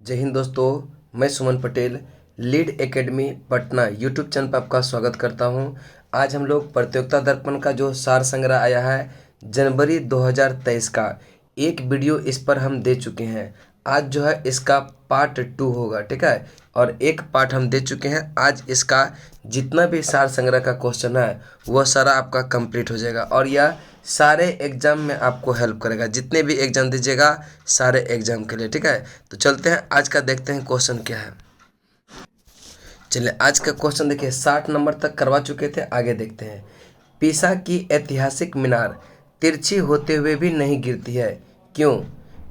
जय हिंद दोस्तों। मैं Suman Patel lead academy Patna YouTube channel पर आपका स्वागत करता हूं। आज हम लोग प्रतियोगिता दर्पण का जो सार संग्रह आया है जनवरी 2023 का एक वीडियो इस पर हम दे चुके हैं। आज जो है इसका पार्ट 2 होगा, ठीक है। और एक पार्ट हम दे चुके हैं। आज इसका जितना भी सार संग्रह का क्वेश्चन है वह सारा आपका कंप्लीट हो जाएगा और यह सारे एग्जाम में आपको हेल्प करेगा। जितने भी एग्जाम दीजिएगा सारे एग्जाम के लिए, ठीक है। तो चलते हैं आज का, देखते हैं क्वेश्चन क्या है। चलिए आज का क्वेश्चन देखिए, 60 नंबर तक करवा चुके थे, आगे देखते हैं। पीसा की ऐतिहासिक मीनार तिरछी होते हुए भी नहीं गिरती है, क्यों?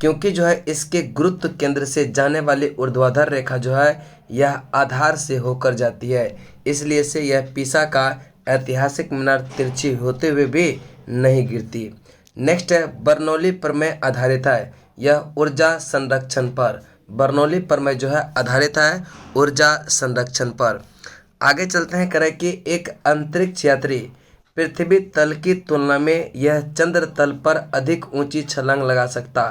क्योंकि जो है इसके गुरुत्व केंद्र से जाने वाली ऊर्ध्वाधर रेखा जो है यह आधार से होकर जाती है, इसलिए से यह पीसा का ऐतिहासिक मीनार तिरछी होते हुए भी नहीं गिरती। नेक्स्ट है, बर्नौली प्रमेय आधारित है यह ऊर्जा संरक्षण पर। बर्नौली प्रमेय जो है आधारित है ऊर्जा संरक्षण पर। आगे चलते हैं, करें कि एक अंतरिक्ष यात्री पृथ्वी तल की तुलना में यह चंद्र तल पर अधिक ऊंची छलांग लगा सकता,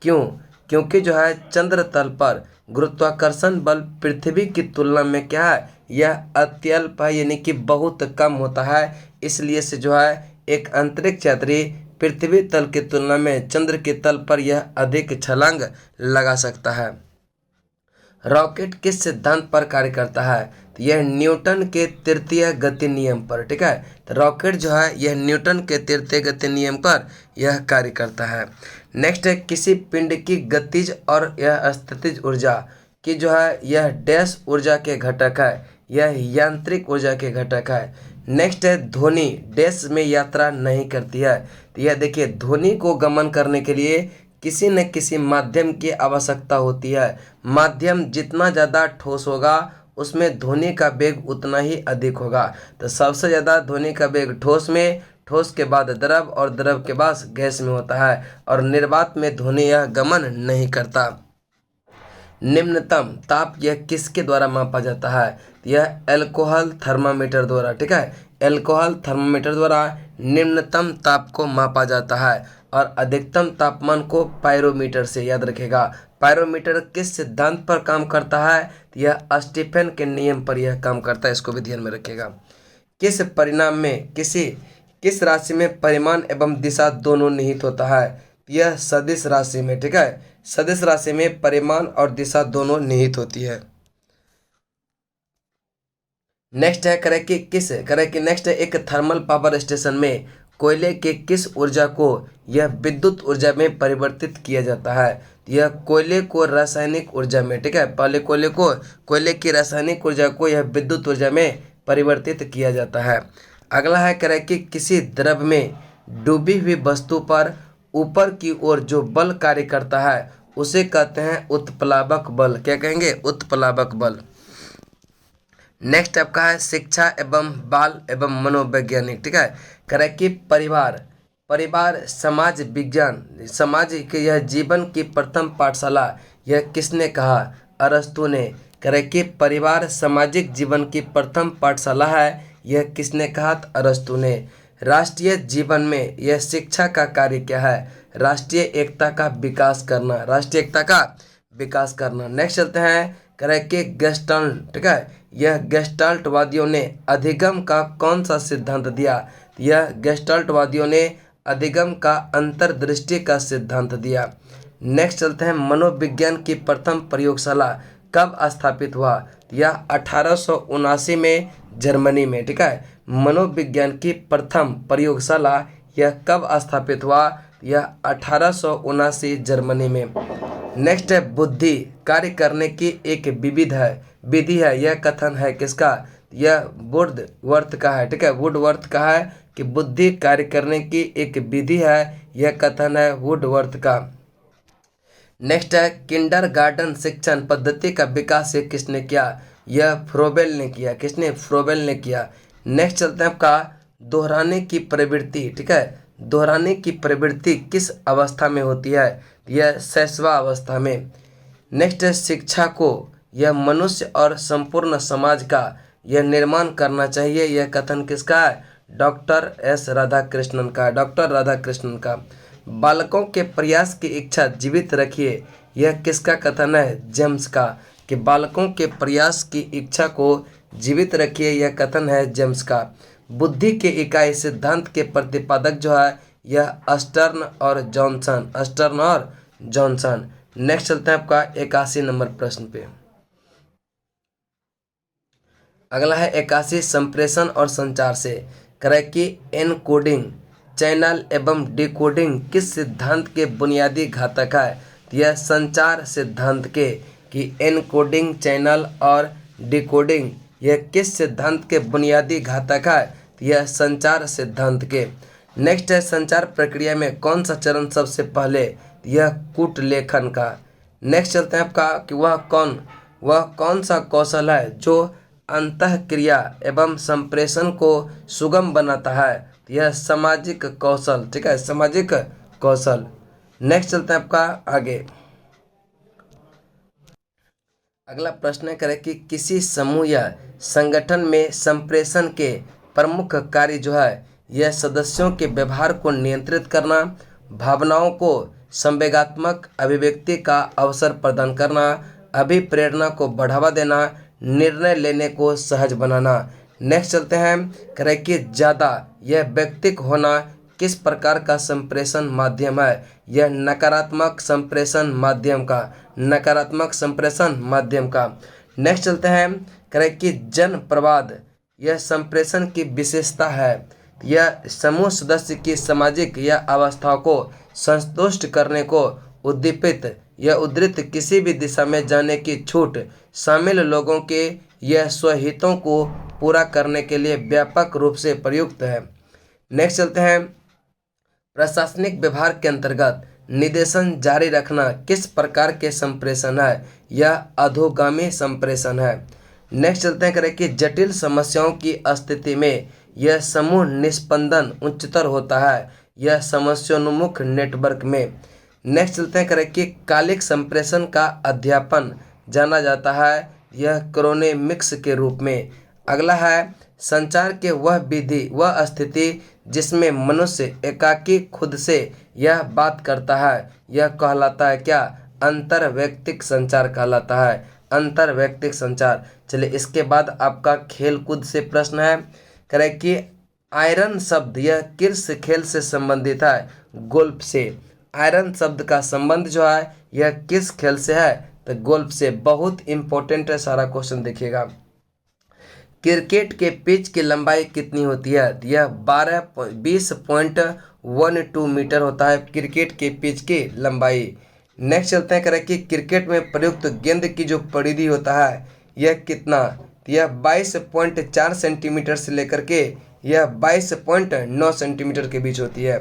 क्यों? क्योंकि जो है चंद्र तल पर गुरुत्वाकर्षण बल पृथ्वी की तुलना में क्या है, यह अत्यल्प है, यानी कि बहुत कम होता है। इसलिए से जो है एक अंतरिक्ष यात्री पृथ्वी तल की तुलना में चंद्र के तल पर यह अधिक छलांग लगा सकता है। रॉकेट किस सिद्धांत पर कार्य करता है? तो यह न्यूटन के तृतीय गति नियम पर, ठीक है। तो रॉकेट जो है यह न्यूटन के तृतीय गति नियम पर यह कार्य करता है। नेक्स्ट है, किसी पिंड की गतिज और यह स्थितिज ऊर्जा की जो है यह डैश ऊर्जा के घटक है, यह यांत्रिक ऊर्जा के घटक है। नेक्स्ट है, ध्वनि डैश में यात्रा नहीं करती है। तो यह देखिए, ध्वनि को गमन करने के लिए किसी न किसी माध्यम की आवश्यकता होती है। माध्यम जितना ज़्यादा ठोस होगा उसमें ध्वनि का वेग उतना ही अधिक होगा। तो सबसे ज़्यादा ध्वनि का वेग ठोस में, ठोस के बाद द्रव और द्रव के बाद गैस में होता है, और निर्वात में ध्वनि यह गमन नहीं करता। निम्नतम ताप यह किसके द्वारा मापा जाता है? यह एल्कोहल थर्मामीटर द्वारा, ठीक है। एल्कोहल थर्मामीटर द्वारा निम्नतम ताप को मापा जाता है और अधिकतम तापमान को पायरोमीटर से, याद रखेगा। पायरोमीटर किस सिद्धांत पर काम करता है? यह स्टीफन के नियम पर यह काम करता है, इसको भी ध्यान में रखिएगा। किस परिणाम में किस राशि में परिमाण एवं दिशा दोनों निहित होता है? यह सदिश राशि में, ठीक है। सदिश राशि में परिमाण और दिशा दोनों निहित होती है। नेक्स्ट है, नेक्स्ट है, एक थर्मल पावर स्टेशन में कोयले के किस ऊर्जा को यह विद्युत ऊर्जा में परिवर्तित किया जाता है? यह कोयले को रासायनिक ऊर्जा में, ठीक है। पहले कोयले की रासायनिक ऊर्जा को यह विद्युत ऊर्जा में परिवर्तित किया जाता है। अगला है, कि किसी द्रव में डूबी हुई वस्तु पर ऊपर की ओर जो बल कार्य करता है उसे कहते हैं उत्प्लावक बल। क्या कहेंगे? उत्प्लावक बल। नेक्स्ट आपका है, शिक्षा एवं बाल एवं मनोवैज्ञानिक, ठीक है। कि परिवार समाज विज्ञान, समाज के यह जीवन की प्रथम पाठशाला यह किसने कहा? अरस्तु ने। कि परिवार सामाजिक जीवन की प्रथम पाठशाला है, यह किसने कहा? अरस्तु ने। राष्ट्रीय जीवन में यह शिक्षा का कार्य क्या है? राष्ट्रीय एकता का विकास करना, राष्ट्रीय एकता का विकास करना। नेक्स्ट चलते हैं, कि गेस्टाल्ट, ठीक है। यह गेस्टाल्टवादियों ने अधिगम का कौन सा सिद्धांत दिया? यह गेस्टाल्टवादियों ने अधिगम का अंतर्दृष्टि का सिद्धांत दिया। नेक्स्ट चलते हैं, मनोविज्ञान की प्रथम प्रयोगशाला कब स्थापित हुआ? यह 1879 में जर्मनी में, ठीक है। मनोविज्ञान की प्रथम प्रयोगशाला यह कब स्थापित हुआ? यह 1879 जर्मनी में। नेक्स्ट है, बुद्धि कार्य करने की एक विधि है, यह कथन है किसका? यह वुडवर्थ का है, ठीक है। वुडवर्थ का है कि बुद्धि कार्य करने की एक विधि है, यह कथन है वुडवर्थ का। नेक्स्ट है, किंडरगार्टन शिक्षण पद्धति का विकास किसने किया? यह फ्रोबेल ने किया। किसने? फ्रोबेल ने किया। नेक्स्ट चलते हैं आपका, दोहराने की प्रवृत्ति, ठीक है। दोहराने की प्रवृत्ति किस अवस्था में होती है? यह शैशवावस्था में। नेक्स्ट है, शिक्षा को यह मनुष्य और संपूर्ण समाज का यह निर्माण करना चाहिए, यह कथन किसका है? डॉक्टर एस राधाकृष्णन का, डॉक्टर राधाकृष्णन का। बालकों के प्रयास की इच्छा जीवित रखिए, यह किसका कथन है? जेम्स का। कि बालकों के प्रयास की इच्छा को जीवित रखिए, यह कथन है जेम्स का। बुद्धि के इकाई सिद्धांत के प्रतिपादक जो है यह स्टर्न और जॉनसन, स्टर्न और जॉनसन। नेक्स्ट चलते हैं आपका 81 नंबर प्रश्न पे। अगला है 81 संप्रेषण और संचार से। करें कि एनकोडिंग, चैनल एवं डिकोडिंग किस सिद्धांत के बुनियादी घटक है? तो यह संचार सिद्धांत के। कि एनकोडिंग, चैनल और डिकोडिंग यह किस सिद्धांत के बुनियादी घटक है? तो यह संचार सिद्धांत के। नेक्स्ट है संचार प्रक्रिया में कौन सा चरण सबसे पहले? यह कूट लेखन का। नेक्स्ट चलते हैं आपका कि वह कौन सा कौशल है जो अंतःक्रिया एवं संप्रेषण को सुगम बनाता है? यह सामाजिक कौशल, ठीक है, सामाजिक कौशल। नेक्स्ट चलते हैं आपका आगे। अगला प्रश्न है करें कि किसी समूह या संगठन में संप्रेषण के प्रमुख कार्य जो है यह सदस्यों के व्यवहार को नियंत्रित करना, भावनाओं को संवेगात्मक अभिव्यक्ति का अवसर प्रदान करना, अभिप्रेरणा को बढ़ावा देना, निर्णय लेने को सहज बनाना। नेक्स्ट चलते हैं करें कि ज़्यादा यह व्यक्तिक होना किस प्रकार का संप्रेषण माध्यम है? यह नकारात्मक संप्रेषण माध्यम का, नकारात्मक संप्रेषण माध्यम का। नेक्स्ट चलते हैं करें कि जन प्रवाद यह संप्रेषण की विशेषता है। यह समूह सदस्य की सामाजिक या अवस्थाओं को संतुष्ट करने को उद्दीपित या उद्धृत किसी भी दिशा में जाने की छूट, शामिल लोगों के यह स्वहितों को पूरा करने के लिए व्यापक रूप से प्रयुक्त है। नेक्स्ट चलते हैं प्रशासनिक व्यवहार के अंतर्गत निर्देशन जारी रखना किस प्रकार के संप्रेषण है? यह अधोगामी संप्रेषण है। नेक्स्ट चलते हैं करें कि जटिल समस्याओं की स्थिति में यह समूह निस्पंदन उच्चतर होता है, यह समस्योन्मुख नेटवर्क में। नेक्स्ट चलते हैं करें कि कालिक संप्रेषण का अध्यापन जाना जाता है, यह क्रोनेमिक्स के रूप में। अगला है संचार के वह स्थिति जिसमें मनुष्य एकाकी खुद से यह बात करता है, यह कहलाता है क्या? अंतरवैयक्तिक संचार कहलाता है, अंतरवैयक्तिक संचार। चलिए इसके बाद आपका खेल कूद से प्रश्न है। करें कि आयरन शब्द यह किस खेल से संबंधित है? गोल्फ से। आयरन शब्द का संबंध जो है यह किस खेल से है? तो गोल्फ से। बहुत इंपॉर्टेंट है सारा क्वेश्चन, देखिएगा। क्रिकेट के पिच की लंबाई कितनी होती है? यह 20.12 मीटर होता है क्रिकेट के पिच की लंबाई। नेक्स्ट चलते हैं करें कि क्रिकेट में प्रयुक्त गेंद की जो परिधि होता है यह कितना? यह 22.4 सेंटीमीटर से लेकर के यह 22.9 सेंटीमीटर के बीच होती है।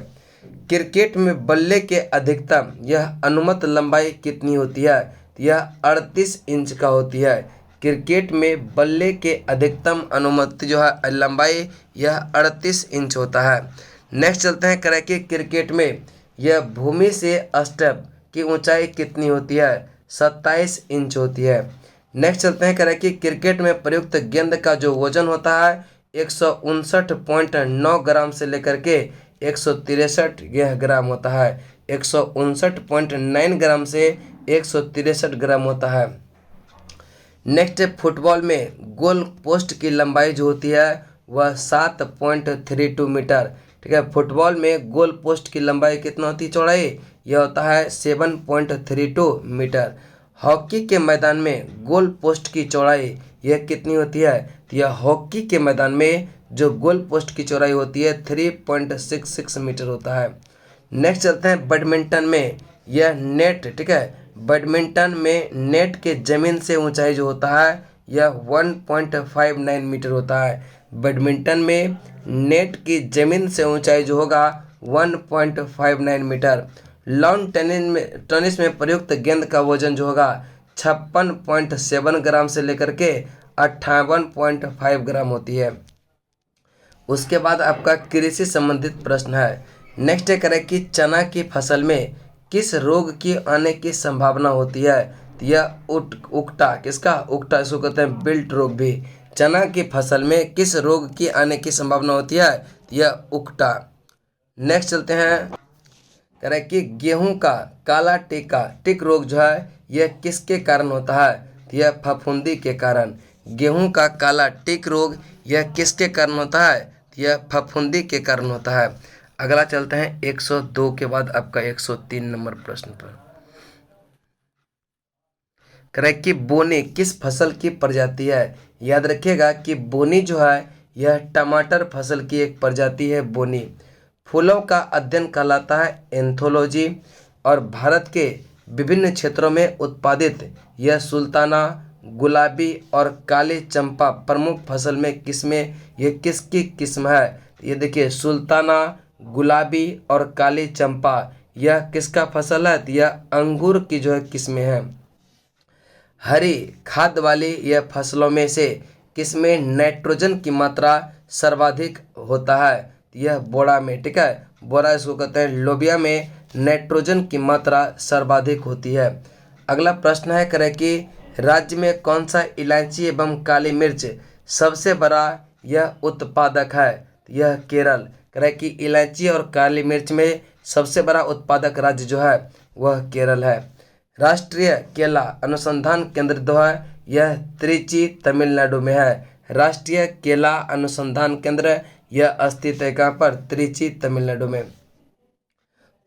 क्रिकेट में बल्ले के अधिकतम यह अनुमत लंबाई कितनी होती है? यह 38 इंच का होती है। क्रिकेट में बल्ले के अधिकतम अनुमति जो है लंबाई यह 38 इंच होता है। नेक्स्ट चलते हैं करें कि क्रिकेट में यह भूमि से स्टंप की ऊंचाई कितनी होती है? 27 इंच होती है। नेक्स्ट चलते हैं करें कि क्रिकेट में प्रयुक्त गेंद का जो वजन होता है 159.9 ग्राम से लेकर के 163 यह ग्राम होता है। 159.9 ग्राम से 163 ग्राम होता है। नेक्स्ट फुटबॉल में गोल पोस्ट की लंबाई जो होती है वह 7.32 मीटर, ठीक है। फुटबॉल में गोल पोस्ट की लंबाई कितना होती है? चौड़ाई यह होता है 7.32 मीटर। हॉकी के मैदान में गोल पोस्ट की चौड़ाई यह कितनी होती है? तो यह हॉकी के मैदान में जो गोल पोस्ट की चौड़ाई होती है 3.66 मीटर होता है। नेक्स्ट चलते हैं बैडमिंटन में यह नेट, ठीक है। बैडमिंटन में नेट के जमीन से ऊंचाई जो होता है यह 1.59 मीटर होता है। बैडमिंटन में नेट की जमीन से ऊंचाई जो होगा 1.59 मीटर। लॉन टेनिस में प्रयुक्त गेंद का वजन जो होगा 56.7 ग्राम से लेकर के 58.5 ग्राम होती है। उसके बाद आपका कृषि संबंधित प्रश्न है। नेक्स्ट है करें कि चना की फसल में किस रोग की आने की संभावना होती है? तो यह उकटा, किसका? उकटा, इसको कहते हैं बिल्ट रोग भी। चना की फसल में किस रोग की आने की संभावना होती है? तो यह उकटा। नेक्स्ट चलते हैं कह रहा है कि गेहूं का काला टिक रोग जो है यह किसके कारण होता है? तो यह फफूंदी के कारण। गेहूं का काला टिक रोग यह किसके कारण होता है? तो यह फफूंदी के कारण होता है। अगला चलते हैं 102 के बाद आपका 103 नंबर प्रश्न पर। कह रहा है कि बोनी किस फसल की प्रजाति है? याद रखिएगा कि बोनी जो है यह टमाटर फसल की एक प्रजाति है बोनी। फूलों का अध्ययन कहलाता है एंथोलॉजी। और भारत के विभिन्न क्षेत्रों में उत्पादित यह सुल्ताना, गुलाबी और काली चंपा प्रमुख फसल में किस्में यह किसकी किस्म है? ये देखिए सुल्ताना, गुलाबी और काली चंपा यह किसका फसल है? तो यह अंगूर की जो है किस्में हैं। हरी खाद वाली यह फसलों में से किसमें नाइट्रोजन की मात्रा सर्वाधिक होता है? यह बोड़ा में, ठीक है, बोड़ा इसको कहते हैं। लोबिया में नाइट्रोजन की मात्रा सर्वाधिक होती है। अगला प्रश्न है करें कि राज्य में कौन सा इलायची एवं काली मिर्च सबसे बड़ा यह उत्पादक है? यह केरल। करें कि इलायची और काली मिर्च में सबसे बड़ा उत्पादक राज्य जो है वह केरल है। राष्ट्रीय केला अनुसंधान केंद्र जो है यह त्रिची तमिलनाडु में है। राष्ट्रीय केला अनुसंधान केंद्र यह स्थित है कहाँ पर? त्रिची तमिलनाडु में।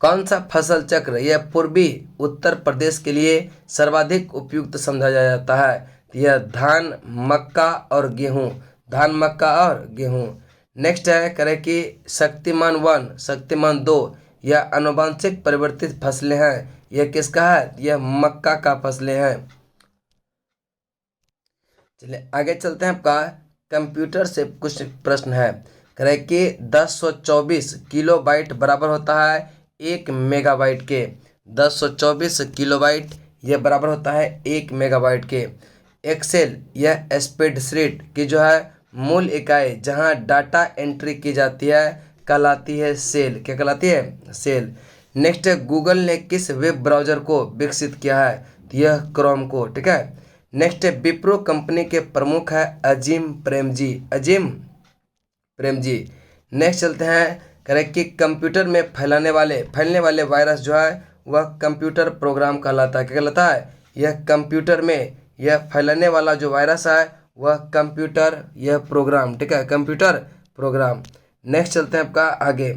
कौन सा फसल चक्र यह पूर्वी उत्तर प्रदेश के लिए सर्वाधिक उपयुक्त समझा जाता है? यह धान, मक्का और गेहूं। धान, मक्का और गेहूं। नेक्स्ट है करें कि शक्तिमान 1, शक्तिमान 2 यह आनुवंशिक परिवर्तित फसलें हैं। यह किसका है? यह मक्का का फसलें हैं। चलिए आगे चलते हैं। आपका कंप्यूटर से कुछ प्रश्न है। करें कि 1024 किलोबाइट बराबर होता है 1 मेगाबाइट के। 1024 किलोबाइट यह बराबर होता है 1 मेगाबाइट के। एक्सेल यह स्प्रेडशीट की जो है मूल इकाई जहां डाटा एंट्री की जाती है कहलाती है सेल। क्या कहलाती है? सेल। नेक्स्ट है गूगल ने किस वेब ब्राउजर को विकसित किया है? तो यह क्रोम को, ठीक है। नेक्स्ट है विप्रो कंपनी के प्रमुख है अजीम प्रेमजी। अजीम प्रेमजी। नेक्स्ट चलते हैं करें कि कंप्यूटर में फैलने वाले वायरस जो है वह कंप्यूटर प्रोग्राम कहलाता है। क्या कहलाता है? यह कंप्यूटर में यह फैलने वाला जो वायरस है वह कंप्यूटर यह प्रोग्राम, ठीक है, कंप्यूटर प्रोग्राम। नेक्स्ट चलते हैं आपका आगे।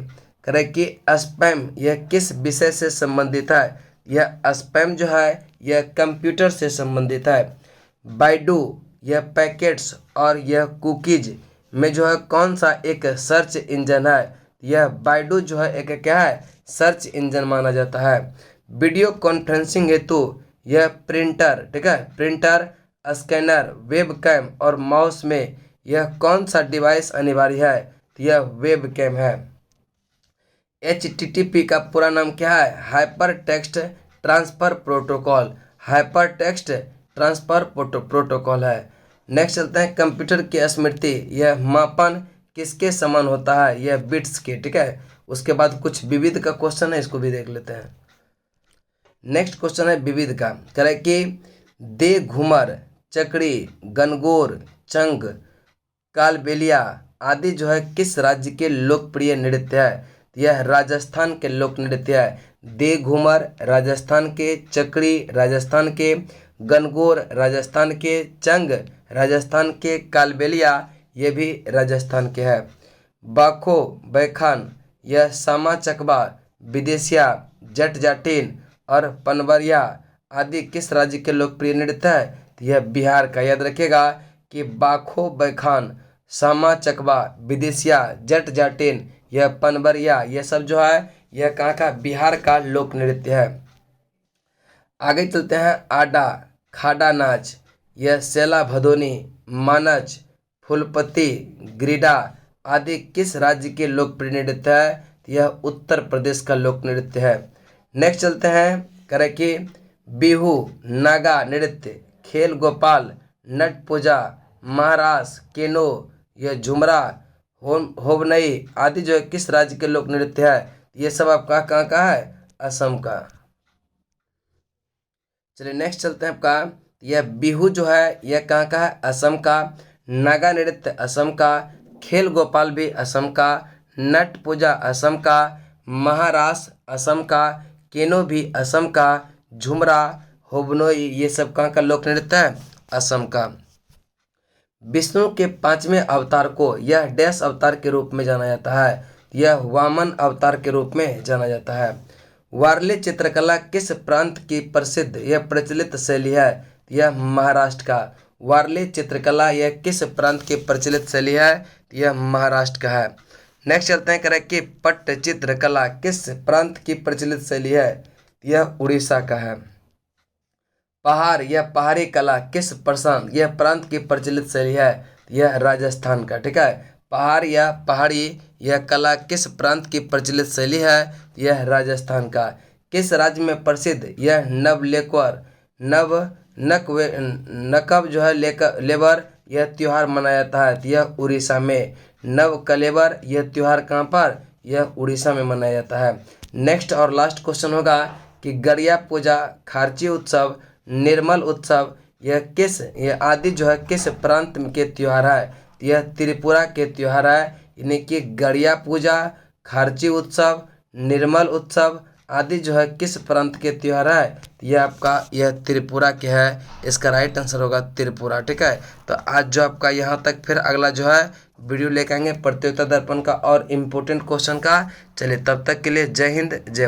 करें कि स्पैम यह किस विषय से संबंधित है? यह स्पैम जो है यह कंप्यूटर से संबंधित है। बाइडू यह पैकेट्स और यह कुकीज में जो है कौन सा एक सर्च इंजन है? यह बाइडू जो है एक क्या है? सर्च इंजन माना जाता है। वीडियो कॉन्फ्रेंसिंग हेतु यह प्रिंटर, ठीक है, प्रिंटर, स्कैनर, वेबकैम और माउस में यह कौन सा डिवाइस अनिवार्य है? तो यह वेबकैम है। HTTP का पूरा नाम क्या है? Hyper text transfer protocol. Hyper text transfer protocol है। नेक्स्ट चलते हैं कंप्यूटर की स्मृति यह मापन किसके समान होता है? यह बिट्स के, ठीक है। उसके बाद कुछ विविध का क्वेश्चन है, इसको भी देख लेते हैं। नेक्स्ट क्वेश्चन है विविध का। करें कि दे घूमर, चकड़ी, गनगौर, चंग, कालबेलिया आदि जो है किस राज्य के लोकप्रिय नृत्य है? यह राजस्थान के लोक नृत्य है। दे घूमर राजस्थान के, चकड़ी राजस्थान के, गनगौर राजस्थान के, चंग राजस्थान के, कालबेलिया ये भी राजस्थान के है। बाखो बैखान यह सामा चकबा, विदेशिया, जट जाटिन और पनवरिया आदि किस राज्य के लोकप्रिय नृत्य है? यह बिहार का। याद रखिएगा कि बाखो बैखान, सामा चकबा, विदेशिया, जट जाटिन यह पनवरिया ये सब जो है यह कहाँ का? बिहार का लोक नृत्य है। आगे चलते हैं। आडा खाडा नाच यह सेला भदोनी, मानच, फुलपति, ग्रीडा आदि किस राज्य के लोकप्रिय नृत्य है? यह उत्तर प्रदेश का लोक नृत्य है। नेक्स्ट चलते हैं करें कि बिहू, नागा नृत्य, खेल गोपाल, नट पूजा, महारास, केनो, यह झुमरा, होबनई आदि जो है किस राज्य के लोक नृत्य है? ये सब आपका कहाँ का है? असम का। चलिए नेक्स्ट चलते हैं आपका। यह बिहू जो है यह कहाँ का है? असम का। नागा नृत्य असम का। खेल गोपाल भी असम का। नट पूजा असम का। महाराष्ट्र असम का, केनो भी असम का, झुमरा होबनोई ये सब कहाँ का लोक नृत्य है? असम का। विष्णु के 5वें अवतार को यह डैश अवतार के रूप में जाना जाता है? यह वामन अवतार के रूप में जाना जाता है। वारली चित्रकला किस प्रांत की प्रसिद्ध यह प्रचलित शैली है? यह महाराष्ट्र का। वारली चित्रकला यह किस प्रांत की प्रचलित शैली है? यह महाराष्ट्र का है। नेक्स्ट चलते हैं करें कि पट्ट चित्रकला किस प्रांत की प्रचलित शैली है? यह उड़ीसा का है। पहाड़ यह पहाड़ी कला किस प्रशांत यह प्रांत की प्रचलित शैली है? यह राजस्थान का। ठीक है, पहाड़ या पहाड़ी यह कला किस प्रांत की प्रचलित शैली है? यह राजस्थान का। किस राज्य में प्रसिद्ध यह नवलेकर नव नकवे नकब जो है लेबर यह त्योहार मनाया जाता है? यह उड़ीसा में। नव कलेबर यह त्योहार कहाँ पर? यह उड़ीसा में मनाया जाता है। नेक्स्ट और लास्ट क्वेश्चन होगा कि गरिया पूजा, खारची उत्सव, निर्मल उत्सव यह आदि जो है किस प्रांत के त्योहार है? यह त्रिपुरा के त्योहार है। यानी कि गरिया पूजा, खारची उत्सव, निर्मल उत्सव आदि जो है किस प्रांत के त्योहार है? यह त्रिपुरा के है। इसका राइट आंसर होगा त्रिपुरा। ठीक है, तो आज जो आपका यहाँ तक, फिर अगला जो है वीडियो लेकर आएंगे प्रतियोगिता दर्पण का और इम्पोर्टेंट क्वेश्चन का। चलिए तब तक के लिए जय हिंद जय भारत।